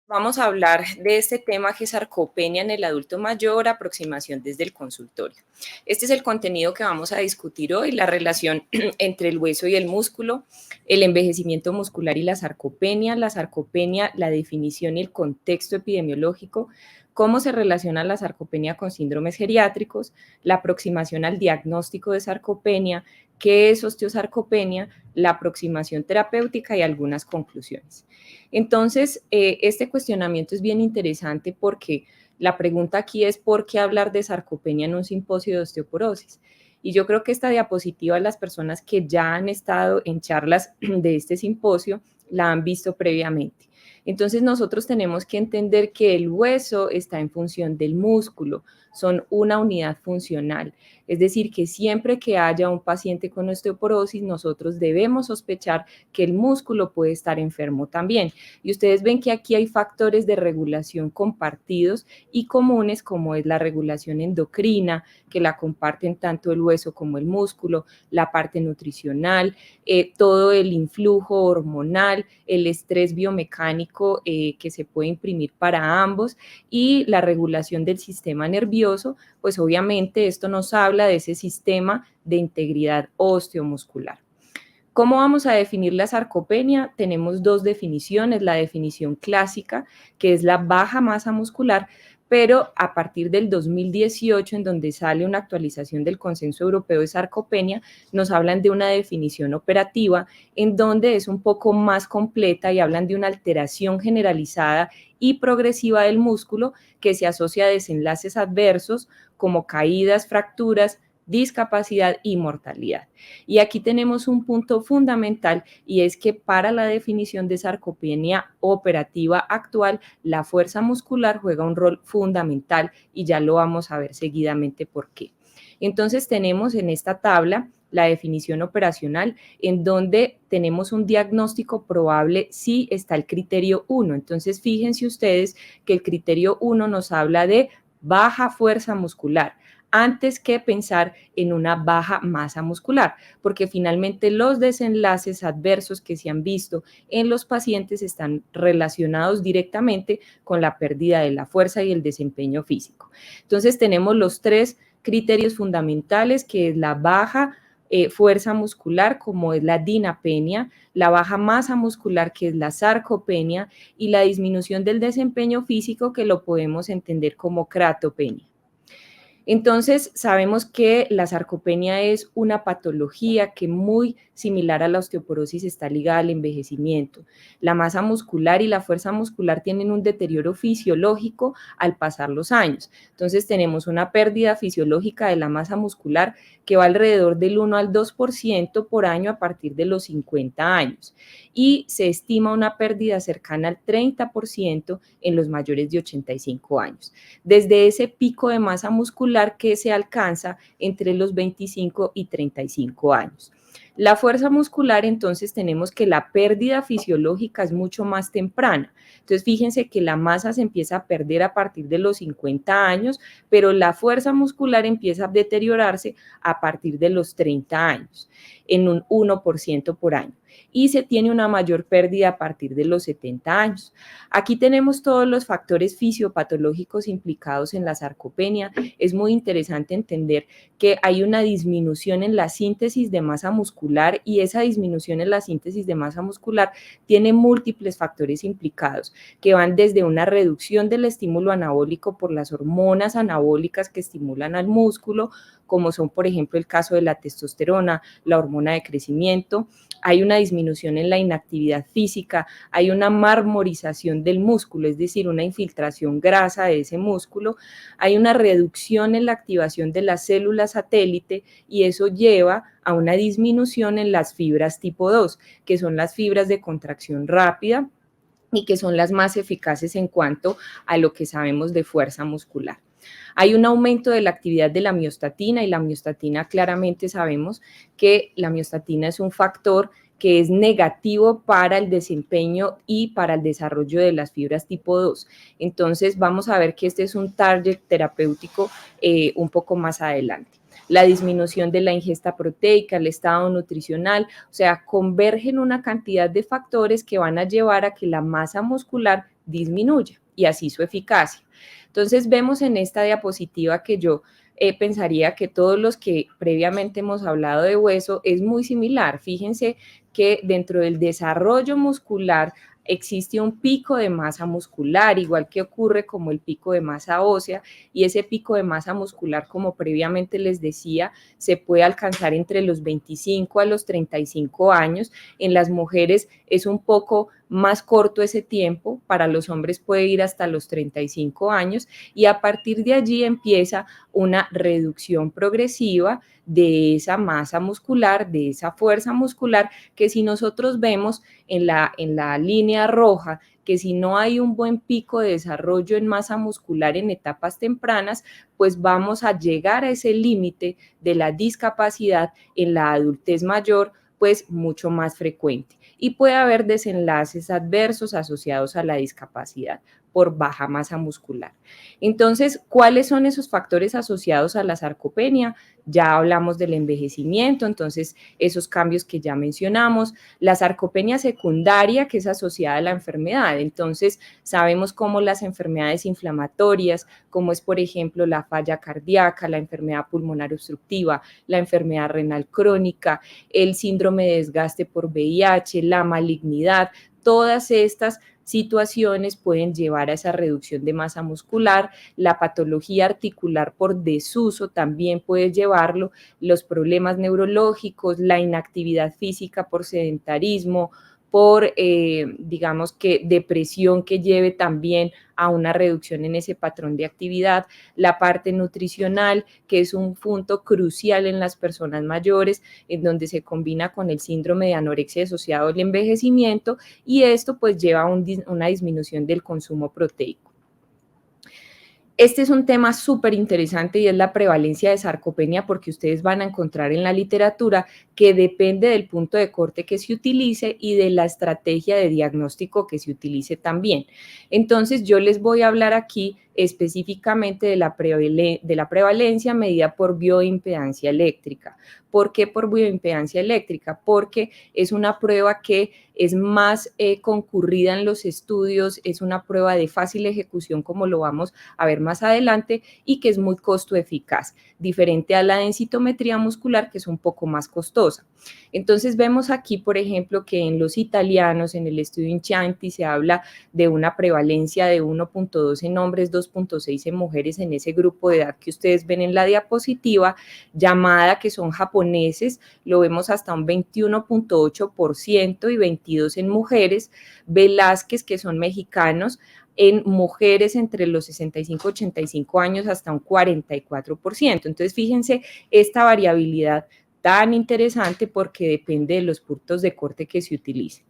Vamos a hablar de este tema que es sarcopenia en el adulto mayor, aproximación desde el consultorio. Este es el contenido que vamos a discutir hoy, la relación entre el hueso y el músculo, el envejecimiento muscular y la sarcopenia, la definición y el contexto epidemiológico, cómo se relaciona la sarcopenia con síndromes geriátricos, la aproximación al diagnóstico de sarcopenia, qué es osteosarcopenia, la aproximación terapéutica y algunas conclusiones. Entonces, este cuestionamiento es bien interesante porque la pregunta aquí es ¿por qué hablar de sarcopenia en un simposio de osteoporosis? Y yo creo que esta diapositiva, las personas que ya han estado en charlas de este simposio, la han visto previamente. Entonces nosotros tenemos que entender que el hueso está en función del músculo, son una unidad funcional. Es decir, que siempre que haya un paciente con osteoporosis, nosotros debemos sospechar que el músculo puede estar enfermo también. Y ustedes ven que aquí hay factores de regulación compartidos y comunes, como es la regulación endocrina, que la comparten tanto el hueso como el músculo, la parte nutricional, todo el influjo hormonal, el estrés biomecánico que se puede imprimir para ambos y la regulación del sistema nervioso, pues obviamente esto nos habla de ese sistema de integridad osteomuscular. ¿Cómo vamos a definir la sarcopenia? Tenemos dos definiciones, la definición clásica, que es la baja masa muscular, pero a partir del 2018, en donde sale una actualización del Consenso Europeo de Sarcopenia, nos hablan de una definición operativa en donde es un poco más completa y hablan de una alteración generalizada y progresiva del músculo que se asocia a desenlaces adversos como caídas, fracturas, discapacidad y mortalidad. Y aquí tenemos un punto fundamental y es que para la definición de sarcopenia operativa actual, la fuerza muscular juega un rol fundamental y ya lo vamos a ver seguidamente por qué. Entonces tenemos en esta tabla la definición operacional en donde tenemos un diagnóstico probable si está el criterio 1. Entonces fíjense ustedes que el criterio 1 nos habla de baja fuerza muscular, antes que pensar en una baja masa muscular, porque finalmente los desenlaces adversos que se han visto en los pacientes están relacionados directamente con la pérdida de la fuerza y el desempeño físico. Entonces tenemos los tres criterios fundamentales, que es la baja fuerza muscular, como es la dinapenia, la baja masa muscular, que es la sarcopenia, y la disminución del desempeño físico, que lo podemos entender como cratopenia. Entonces, sabemos que la sarcopenia es una patología que muy similar a la osteoporosis está ligada al envejecimiento. La masa muscular y la fuerza muscular tienen un deterioro fisiológico al pasar los años. Entonces, tenemos una pérdida fisiológica de la masa muscular que va alrededor del 1 al 2% por año a partir de los 50 años. Y se estima una pérdida cercana al 30% en los mayores de 85 años. Desde ese pico de masa muscular que se alcanza entre los 25 y 35 años. La fuerza muscular, entonces, tenemos que la pérdida fisiológica es mucho más temprana. Entonces, fíjense que la masa se empieza a perder a partir de los 50 años, pero la fuerza muscular empieza a deteriorarse a partir de los 30 años, en un 1% por año. Y se tiene una mayor pérdida a partir de los 70 años. Aquí tenemos todos los factores fisiopatológicos implicados en la sarcopenia. Es muy interesante entender que hay una disminución en la síntesis de masa muscular y esa disminución en la síntesis de masa muscular tiene múltiples factores implicados que van desde una reducción del estímulo anabólico por las hormonas anabólicas que estimulan al músculo, como son, por ejemplo, el caso de la testosterona, la hormona de crecimiento. Hay una disminución en la inactividad física, hay una marmorización del músculo, es decir, una infiltración grasa de ese músculo, hay una reducción en la activación de las células satélite y eso lleva a una disminución en las fibras tipo 2, que son las fibras de contracción rápida y que son las más eficaces en cuanto a lo que sabemos de fuerza muscular. Hay un aumento de la actividad de la miostatina y la miostatina claramente sabemos que la miostatina es un factor que es negativo para el desempeño y para el desarrollo de las fibras tipo 2. Entonces vamos a ver que este es un target terapéutico un poco más adelante. La disminución de la ingesta proteica, el estado nutricional, o sea, convergen una cantidad de factores que van a llevar a que la masa muscular disminuya y así su eficacia. Entonces vemos en esta diapositiva que yo pensaría que todos los que previamente hemos hablado de hueso es muy similar. Fíjense que dentro del desarrollo muscular existe un pico de masa muscular, igual que ocurre como el pico de masa ósea, y ese pico de masa muscular, como previamente les decía, se puede alcanzar entre los 25 a los 35 años. En las mujeres es un poco más corto ese tiempo, para los hombres puede ir hasta los 35 años, y a partir de allí empieza una reducción progresiva de esa masa muscular, de esa fuerza muscular, que si nosotros vemos en la línea roja, que si no hay un buen pico de desarrollo en masa muscular en etapas tempranas, pues vamos a llegar a ese límite de la discapacidad en la adultez mayor, pues mucho más frecuente. Y puede haber desenlaces adversos asociados a la discapacidad por baja masa muscular. Entonces, ¿cuáles son esos factores asociados a la sarcopenia? Ya hablamos del envejecimiento, entonces esos cambios que ya mencionamos, la sarcopenia secundaria que es asociada a la enfermedad, entonces sabemos cómo las enfermedades inflamatorias, como es por ejemplo la falla cardíaca, la enfermedad pulmonar obstructiva, la enfermedad renal crónica, el síndrome de desgaste por VIH, la malignidad, todas estas situaciones pueden llevar a esa reducción de masa muscular. La patología articular por desuso también puede llevarlo, los problemas neurológicos, la inactividad física por sedentarismo, por, digamos que, depresión que lleve también a una reducción en ese patrón de actividad, la parte nutricional, que es un punto crucial en las personas mayores, en donde se combina con el síndrome de anorexia asociado al envejecimiento, y esto pues lleva a una disminución del consumo proteico. Este es un tema súper interesante y es la prevalencia de sarcopenia, porque ustedes van a encontrar en la literatura que depende del punto de corte que se utilice y de la estrategia de diagnóstico que se utilice también. Entonces yo les voy a hablar aquí específicamente de la prevalencia medida por bioimpedancia eléctrica. ¿Por qué por bioimpedancia eléctrica? Porque es una prueba que es más concurrida en los estudios, es una prueba de fácil ejecución, como lo vamos a ver más adelante, y que es muy costo eficaz, diferente a la densitometría muscular, que es un poco más costosa. Entonces vemos aquí, por ejemplo, que en los italianos, en el estudio Incianti, se habla de una prevalencia de 1.2 en hombres, 2.6 en mujeres en ese grupo de edad que ustedes ven en la diapositiva. Llamada, que son japoneses, lo vemos hasta un 21.8% y 22 en mujeres. Velázquez, que son mexicanos, en mujeres entre los 65 y 85 años hasta un 44%. Entonces, fíjense esta variabilidad tan interesante, porque depende de los puntos de corte que se utilicen.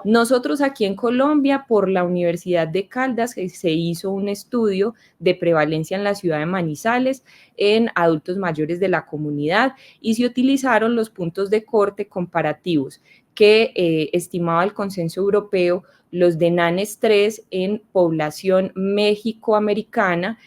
Nosotros aquí en Colombia, por la Universidad de Caldas, se hizo un estudio de prevalencia en la ciudad de Manizales en adultos mayores de la comunidad, y se utilizaron los puntos de corte comparativos que estimaba el consenso europeo, los de NANES 3 en población mexicoamericana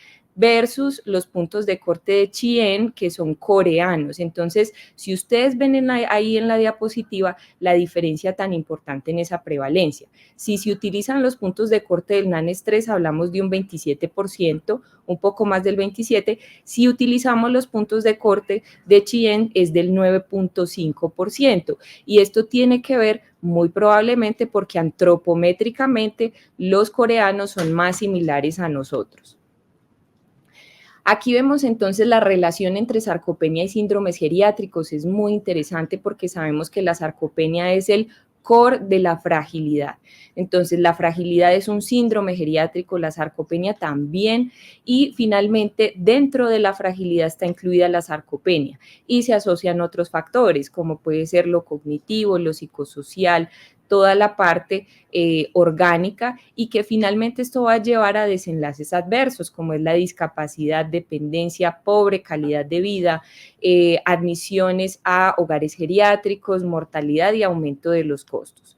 versus los puntos de corte de Chien, que son coreanos. Entonces, si ustedes ven ahí en la diapositiva la diferencia tan importante en esa prevalencia. Si se utilizan los puntos de corte del NANES 3, hablamos de un 27%, un poco más del 27%. Si utilizamos los puntos de corte de Chien, es del 9.5%. Y esto tiene que ver muy probablemente porque antropométricamente los coreanos son más similares a nosotros. Aquí vemos entonces la relación entre sarcopenia y síndromes geriátricos. Es muy interesante porque sabemos que la sarcopenia es el core de la fragilidad. Entonces, la fragilidad es un síndrome geriátrico, la sarcopenia también, y finalmente dentro de la fragilidad está incluida la sarcopenia y se asocian otros factores, como puede ser lo cognitivo, lo psicosocial, toda la parte orgánica, y que finalmente esto va a llevar a desenlaces adversos, como es la discapacidad, dependencia, pobre calidad de vida, admisiones a hogares geriátricos, mortalidad y aumento de los costos.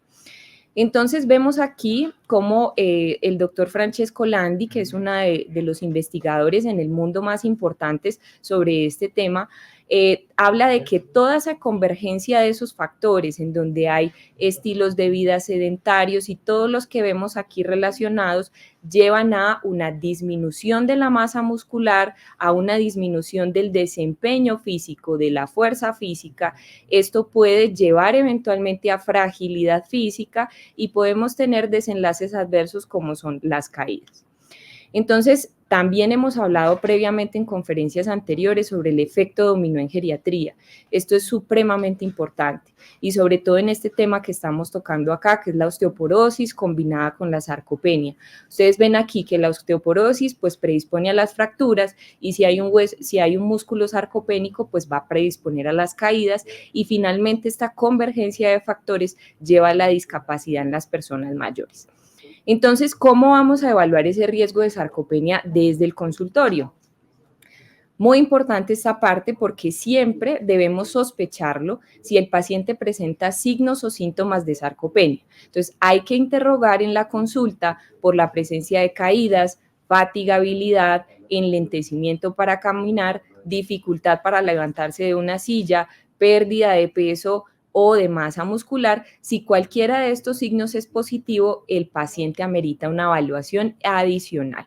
Entonces vemos aquí cómo el doctor Francesco Landi, que es uno de los investigadores en el mundo más importantes sobre este tema, habla de que toda esa convergencia de esos factores en donde hay estilos de vida sedentarios y todos los que vemos aquí relacionados llevan a una disminución de la masa muscular, a una disminución del desempeño físico, de la fuerza física. Esto puede llevar eventualmente a fragilidad física y podemos tener desenlaces adversos como son las caídas. Entonces, también hemos hablado previamente en conferencias anteriores sobre el efecto dominó en geriatría. Esto es supremamente importante y sobre todo en este tema que estamos tocando acá, que es la osteoporosis combinada con la sarcopenia. Ustedes ven aquí que la osteoporosis pues predispone a las fracturas y si hay un músculo sarcopénico pues va a predisponer a las caídas y finalmente esta convergencia de factores lleva a la discapacidad en las personas mayores. Entonces, ¿cómo vamos a evaluar ese riesgo de sarcopenia desde el consultorio? Muy importante esta parte porque siempre debemos sospecharlo si el paciente presenta signos o síntomas de sarcopenia. Entonces, hay que interrogar en la consulta por la presencia de caídas, fatigabilidad, enlentecimiento para caminar, dificultad para levantarse de una silla, pérdida de peso o de masa muscular. Si cualquiera de estos signos es positivo, el paciente amerita una evaluación adicional.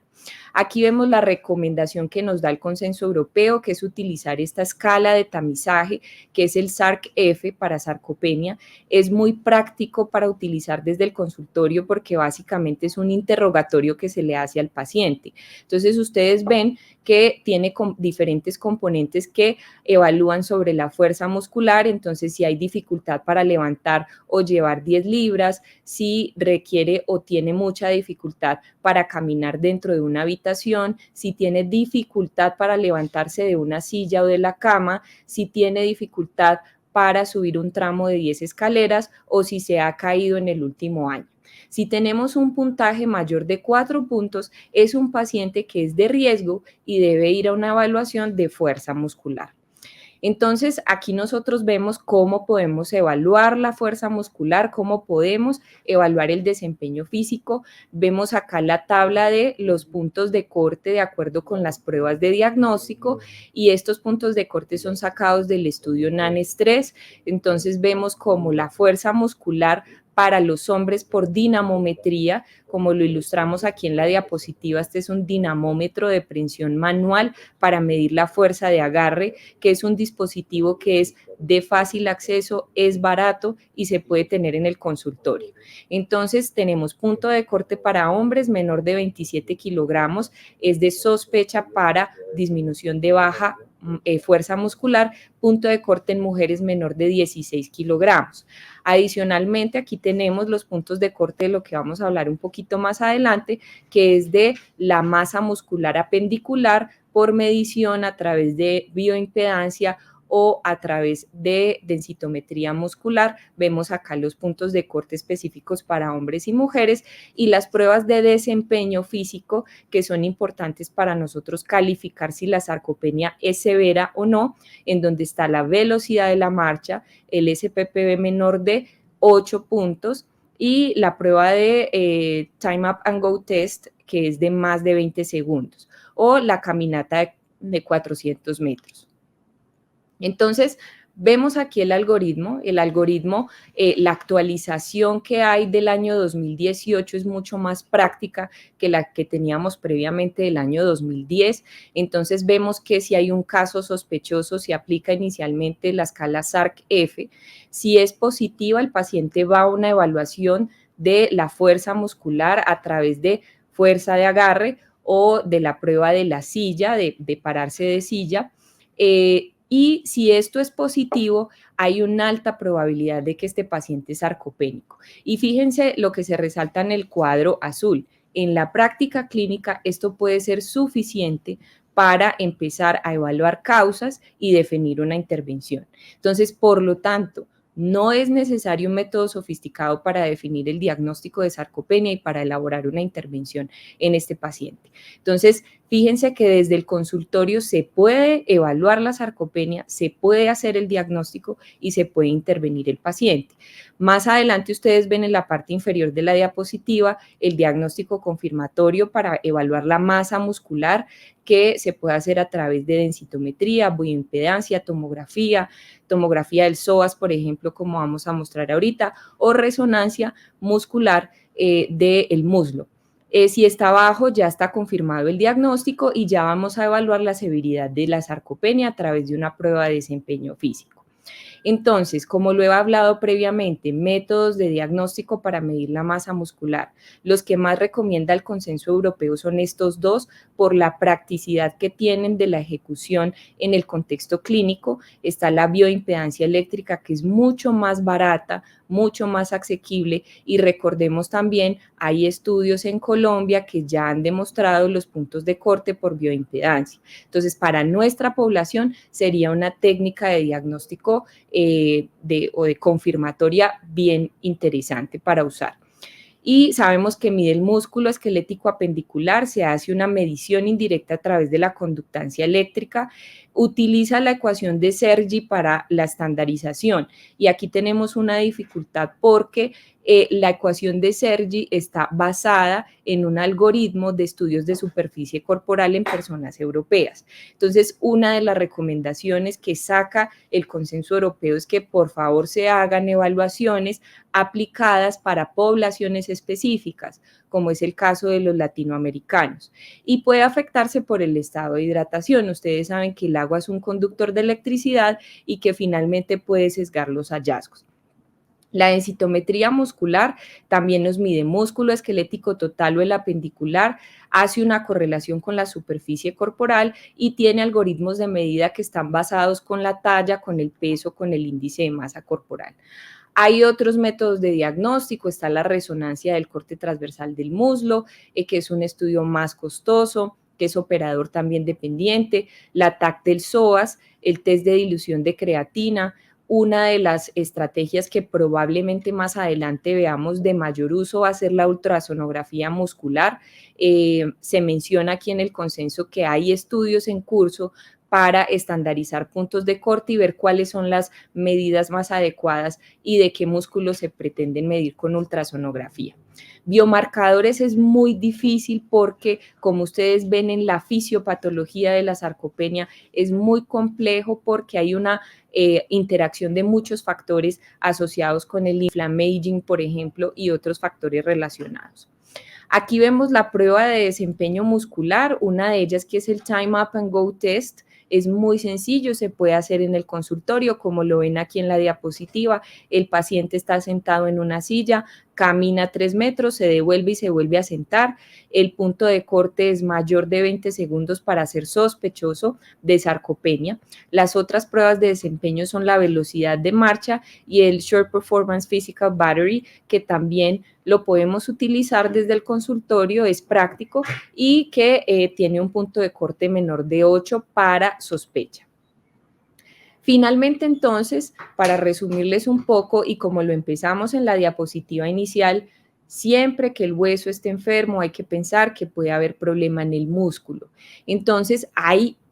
Aquí vemos la recomendación que nos da el Consenso Europeo, que es utilizar esta escala de tamizaje, que es el SARC-F para sarcopenia. Es muy práctico para utilizar desde el consultorio porque básicamente es un interrogatorio que se le hace al paciente. Entonces, ustedes ven que tiene diferentes componentes que evalúan sobre la fuerza muscular, entonces si hay dificultad para levantar o llevar 10 libras, si requiere o tiene mucha dificultad para caminar dentro de una habitación, si tiene dificultad para levantarse de una silla o de la cama, si tiene dificultad para subir un tramo de 10 escaleras o si se ha caído en el último año. Si tenemos un puntaje mayor de 4 puntos, es un paciente que es de riesgo y debe ir a una evaluación de fuerza muscular. Entonces, aquí nosotros vemos cómo podemos evaluar la fuerza muscular, cómo podemos evaluar el desempeño físico. Vemos acá la tabla de los puntos de corte de acuerdo con las pruebas de diagnóstico y estos puntos de corte son sacados del estudio NANES 3. Entonces, vemos cómo la fuerza muscular para los hombres por dinamometría, como lo ilustramos aquí en la diapositiva, este es un dinamómetro de prensión manual para medir la fuerza de agarre, que es un dispositivo que es de fácil acceso, es barato y se puede tener en el consultorio. Entonces tenemos punto de corte para hombres menor de 27 kilogramos, es de sospecha para disminución de baja fuerza muscular, punto de corte en mujeres menor de 16 kilogramos. Adicionalmente, aquí tenemos los puntos de corte de lo que vamos a hablar un poquito más adelante, que es de la masa muscular apendicular por medición a través de bioimpedancia o a través de densitometría muscular. Vemos acá los puntos de corte específicos para hombres y mujeres y las pruebas de desempeño físico que son importantes para nosotros calificar si la sarcopenia es severa o no, en donde está la velocidad de la marcha, el SPPB menor de 8 puntos y la prueba de Time Up and Go Test, que es de más de 20 segundos, o la caminata de 400 metros. Entonces, vemos aquí el algoritmo, la actualización que hay del año 2018 es mucho más práctica que la que teníamos previamente del año 2010. Entonces, vemos que si hay un caso sospechoso, se aplica inicialmente la escala SARC-F. Si es positiva, el paciente va a una evaluación de la fuerza muscular a través de fuerza de agarre o de la prueba de la silla, de pararse de silla. Y si esto es positivo, hay una alta probabilidad de que este paciente es sarcopénico. Y fíjense lo que se resalta en el cuadro azul. En la práctica clínica, esto puede ser suficiente para empezar a evaluar causas y definir una intervención. Entonces, por lo tanto, no es necesario un método sofisticado para definir el diagnóstico de sarcopenia y para elaborar una intervención en este paciente. Entonces, Fíjense que desde el consultorio se puede evaluar la sarcopenia, se puede hacer el diagnóstico y se puede intervenir el paciente. Más adelante ustedes ven en la parte inferior de la diapositiva el diagnóstico confirmatorio para evaluar la masa muscular que se puede hacer a través de densitometría, bioimpedancia, tomografía del psoas, por ejemplo, como vamos a mostrar ahorita, o resonancia muscular del muslo. Si está bajo, ya está confirmado el diagnóstico y ya vamos a evaluar la severidad de la sarcopenia a través de una prueba de desempeño físico. Entonces, como lo he hablado previamente, métodos de diagnóstico para medir la masa muscular. Los que más recomienda el consenso europeo son estos dos por la practicidad que tienen de la ejecución en el contexto clínico. Está la bioimpedancia eléctrica, que es mucho más barata, mucho más asequible, y recordemos también, hay estudios en Colombia que ya han demostrado los puntos de corte por bioimpedancia. Entonces, para nuestra población sería una técnica de diagnóstico o de confirmatoria bien interesante para usar. Y sabemos que mide el músculo esquelético apendicular, se hace una medición indirecta a través de la conductancia eléctrica, utiliza la ecuación de Sergi para la estandarización, y aquí tenemos una dificultad porque la ecuación de Sergi está basada en un algoritmo de estudios de superficie corporal en personas europeas. Entonces, una de las recomendaciones que saca el consenso europeo es que por favor se hagan evaluaciones aplicadas para poblaciones específicas, como es el caso de los latinoamericanos, y puede afectarse por el estado de hidratación. Ustedes saben que el agua es un conductor de electricidad y que finalmente puede sesgar los hallazgos. La densitometría muscular también nos mide músculo esquelético total o el apendicular, hace una correlación con la superficie corporal y tiene algoritmos de medida que están basados con la talla, con el peso, con el índice de masa corporal. Hay otros métodos de diagnóstico, está la resonancia del corte transversal del muslo, que es un estudio más costoso, que es operador también dependiente, la TAC del psoas, el test de dilución de creatina. Una de las estrategias que probablemente más adelante veamos de mayor uso va a ser la ultrasonografía muscular. Se menciona aquí en el consenso que hay estudios en curso para estandarizar puntos de corte y ver cuáles son las medidas más adecuadas y de qué músculos se pretenden medir con ultrasonografía. Biomarcadores es muy difícil porque, como ustedes ven en la fisiopatología de la sarcopenia, es muy complejo porque hay una interacción de muchos factores asociados con el inflammaging, por ejemplo, y otros factores relacionados. Aquí vemos la prueba de desempeño muscular, una de ellas que es el Time Up and Go Test. Es muy sencillo, se puede hacer en el consultorio, como lo ven aquí en la diapositiva. El paciente está sentado en una silla, camina 3 metros, se devuelve y se vuelve a sentar. El punto de corte es mayor de 20 segundos para ser sospechoso de sarcopenia. Las otras pruebas de desempeño son la velocidad de marcha y el Short Performance Physical Battery, que también lo podemos utilizar desde el consultorio, es práctico y que tiene un punto de corte menor de 8 para sospecha. Finalmente, entonces, para resumirles un poco y como lo empezamos en la diapositiva inicial, siempre que el hueso esté enfermo hay que pensar que puede haber problema en el músculo. Entonces,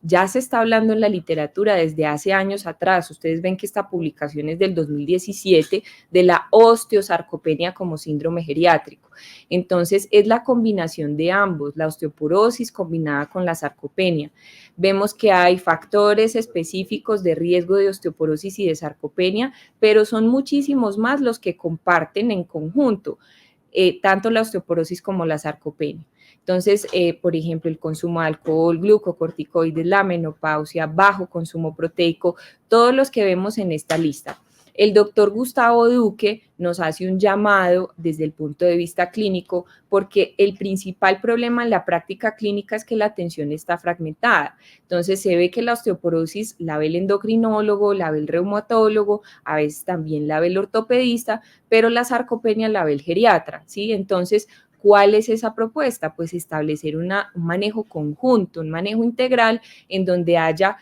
ya se está hablando en la literatura desde hace años atrás. Ustedes ven que esta publicación es del 2017 de la osteosarcopenia como síndrome geriátrico. Entonces, es la combinación de ambos, la osteoporosis combinada con la sarcopenia. Vemos que hay factores específicos de riesgo de osteoporosis y de sarcopenia, pero son muchísimos más los que comparten en conjunto, tanto la osteoporosis como la sarcopenia. Entonces, por ejemplo, el consumo de alcohol, glucocorticoides, la menopausia, bajo consumo proteico, todos los que vemos en esta lista. El doctor Gustavo Duque nos hace un llamado desde el punto de vista clínico porque el principal problema en la práctica clínica es que la atención está fragmentada. Entonces se ve que la osteoporosis la ve el endocrinólogo, la ve el reumatólogo, a veces también la ve el ortopedista, pero la sarcopenia la ve el geriatra, ¿sí? Entonces, ¿cuál es esa propuesta? Pues establecer un manejo conjunto, un manejo integral en donde haya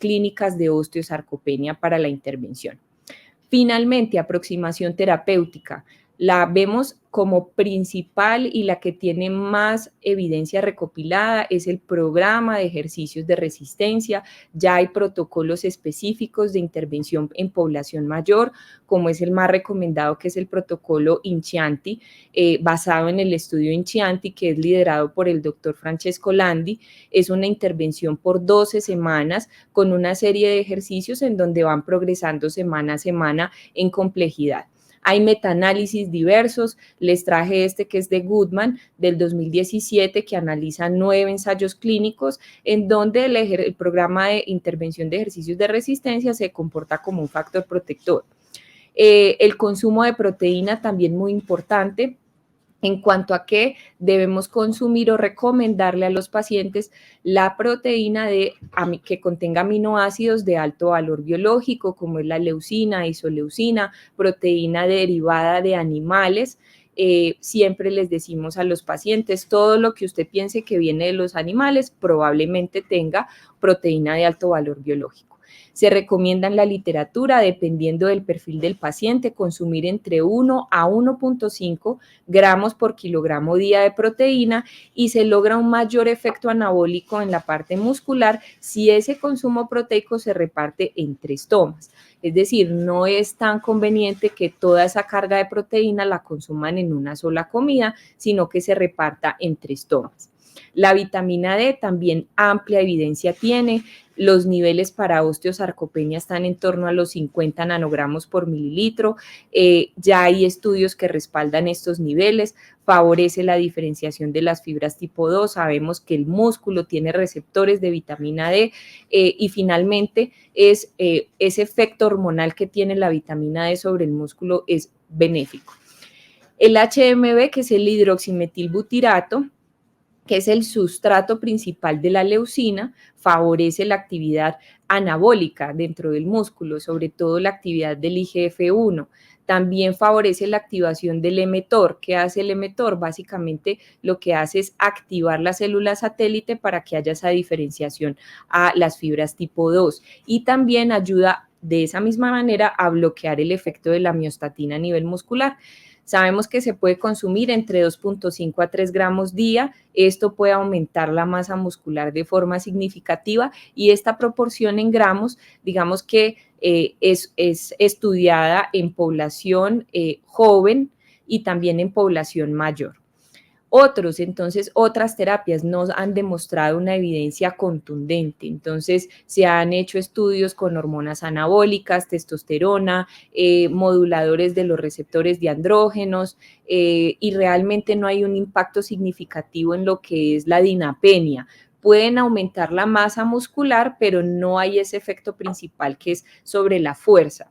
clínicas de osteosarcopenia para la intervención. Finalmente, aproximación terapéutica. La vemos como principal y la que tiene más evidencia recopilada es el programa de ejercicios de resistencia. Ya hay protocolos específicos de intervención en población mayor, como es el más recomendado, que es el protocolo INCIANTI, basado en el estudio INCIANTI, que es liderado por el doctor Francesco Landi. Es una intervención por 12 semanas con una serie de ejercicios en donde van progresando semana a semana en complejidad. Hay metaanálisis diversos, les traje este que es de Goodman del 2017 que analiza 9 ensayos clínicos en donde el programa de intervención de ejercicios de resistencia se comporta como un factor protector. El consumo de proteína también muy importante, en cuanto a que debemos consumir o recomendarle a los pacientes la proteína que contenga aminoácidos de alto valor biológico, como es la leucina, isoleucina, proteína derivada de animales. Siempre les decimos a los pacientes, todo lo que usted piense que viene de los animales probablemente tenga proteína de alto valor biológico. Se recomienda en la literatura, dependiendo del perfil del paciente, consumir entre 1 a 1.5 gramos por kilogramo día de proteína y se logra un mayor efecto anabólico en la parte muscular si ese consumo proteico se reparte en 3 tomas. Es decir, no es tan conveniente que toda esa carga de proteína la consuman en una sola comida, sino que se reparta en 3 tomas. La vitamina D también amplia evidencia tiene. Los niveles para osteosarcopenia están en torno a los 50 nanogramos por mililitro. Ya hay estudios que respaldan estos niveles. Favorece la diferenciación de las fibras tipo 2. Sabemos que el músculo tiene receptores de vitamina D. Y finalmente, ese efecto hormonal que tiene la vitamina D sobre el músculo es benéfico. El HMB, que es el hidroximetilbutirato, que es el sustrato principal de la leucina, favorece la actividad anabólica dentro del músculo, sobre todo la actividad del IGF-1. También favorece la activación del mTOR. ¿Qué hace el mTOR? Básicamente lo que hace es activar la célula satélite para que haya esa diferenciación a las fibras tipo 2 y también ayuda de esa misma manera a bloquear el efecto de la miostatina a nivel muscular. Sabemos que se puede consumir entre 2.5 a 3 gramos día. Esto puede aumentar la masa muscular de forma significativa y esta proporción en gramos, digamos que es estudiada en población joven y también en población mayor. Entonces, otras terapias no han demostrado una evidencia contundente. Entonces, se han hecho estudios con hormonas anabólicas, testosterona, moduladores de los receptores de andrógenos, y realmente no hay un impacto significativo en lo que es la dinapenia. Pueden aumentar la masa muscular, pero no hay ese efecto principal que es sobre la fuerza.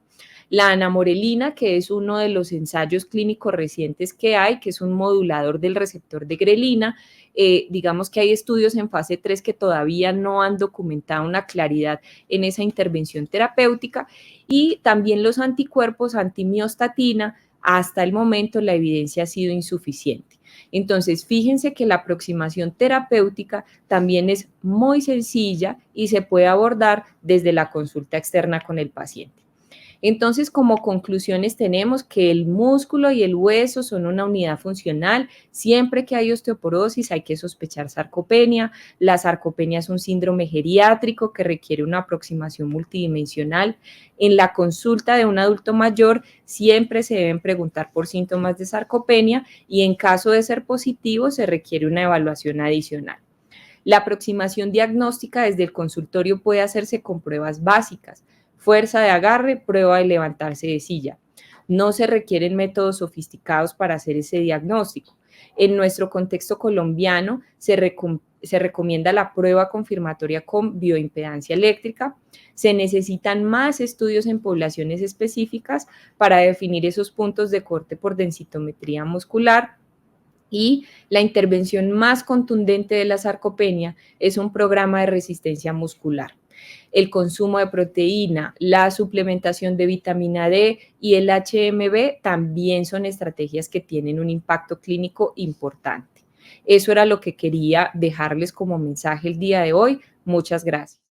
La anamorelina, que es uno de los ensayos clínicos recientes que hay, que es un modulador del receptor de grelina. Digamos que hay estudios en fase 3 que todavía no han documentado una claridad en esa intervención terapéutica. Y también los anticuerpos antimiostatina, hasta el momento la evidencia ha sido insuficiente. Entonces, fíjense que la aproximación terapéutica también es muy sencilla y se puede abordar desde la consulta externa con el paciente. Entonces, como conclusiones tenemos que el músculo y el hueso son una unidad funcional. Siempre que hay osteoporosis hay que sospechar sarcopenia. La sarcopenia es un síndrome geriátrico que requiere una aproximación multidimensional. En la consulta de un adulto mayor siempre se deben preguntar por síntomas de sarcopenia y en caso de ser positivo se requiere una evaluación adicional. La aproximación diagnóstica desde el consultorio puede hacerse con pruebas básicas: fuerza de agarre, prueba de levantarse de silla. No se requieren métodos sofisticados para hacer ese diagnóstico. En nuestro contexto colombiano se recomienda la prueba confirmatoria con bioimpedancia eléctrica. Se necesitan más estudios en poblaciones específicas para definir esos puntos de corte por densitometría muscular. Y la intervención más contundente de la sarcopenia es un programa de resistencia muscular. El consumo de proteína, la suplementación de vitamina D y el HMB también son estrategias que tienen un impacto clínico importante. Eso era lo que quería dejarles como mensaje el día de hoy. Muchas gracias.